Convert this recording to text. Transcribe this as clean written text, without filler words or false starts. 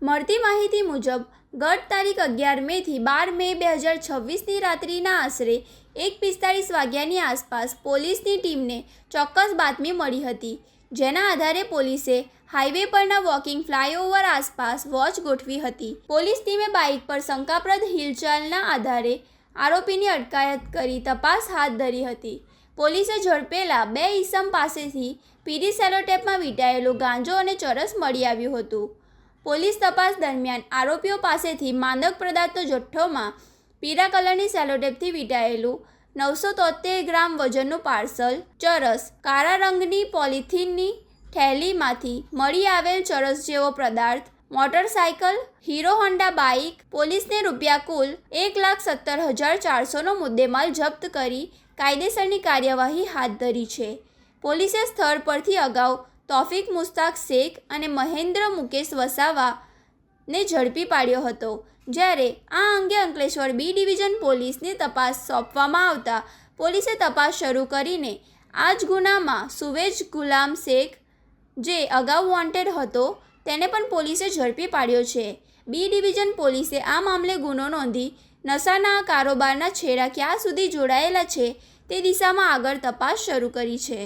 મળતી માહિતી મુજબ ગત તારીખ 11 મેથી 12 મે 2026ની રાત્રિના આશરે 1:45 વાગ્યાની આસપાસ પોલીસની ટીમને ચોક્કસ બાતમી મળી હતી, જેના આધારે પોલીસે હાઈવે પરના વોકિંગ ફ્લાયઓવર આસપાસ વોચ ગોઠવી હતી. પોલીસ ટીમે બાઇક પર શંકાસ્પદ હિલચાલના આધારે આરોપીની અટકાયત કરી તપાસ હાથ ધરી હતી. પોલીસે ઝડપેલા 2 ઈસમ પાસેથી પીડી સેલોટેપમાં વીંટાયેલો ગાંજો અને ચરસ મળી આવ્યું હતું. પોલીસ તપાસ દરમિયાન આરોપીઓ પાસેથી માદક પદાર્થનો જથ્થોમાં પીળા કલરની સેલોટેપથી વીંટાયેલું 973 ગ્રામ વજનનું પાર્સલ, ચરસ, કાળા રંગની પોલિથીનની થેલીમાંથી મળી આવેલ ચરસ જેવો પદાર્થ, મોટરસાયકલ, હીરો હોન્ડા બાઇક. પોલીસને રૂપિયા કુલ 1,70,400નો મુદ્દેમાલ જપ્ત કરી કાયદેસરની કાર્યવાહી હાથ ધરી છે. પોલીસે સ્થળ પરથી અગાઉ તોફિક મુસ્તાક શેખ અને મહેન્દ્ર મુકેશ વસાવાને ઝડપી પાડ્યો હતો, જ્યારે આ અંગે અંકલેશ્વર બી ડિવિઝન પોલીસને તપાસ સોંપવામાં આવતા પોલીસે તપાસ શરૂ કરીને આ જ ગુનામાં સુવેજ ગુલામ શેખ, જે અગાઉ વોન્ટેડ હતો, તેને પણ પોલીસે ઝડપી પાડ્યો છે. બી ડિવિઝન પોલીસે આ મામલે ગુનો નોંધી નશાના કારોબારના છેડા ક્યાં સુધી જોડાયેલા છે તે દિશામાં આગળ તપાસ શરૂ કરી છે.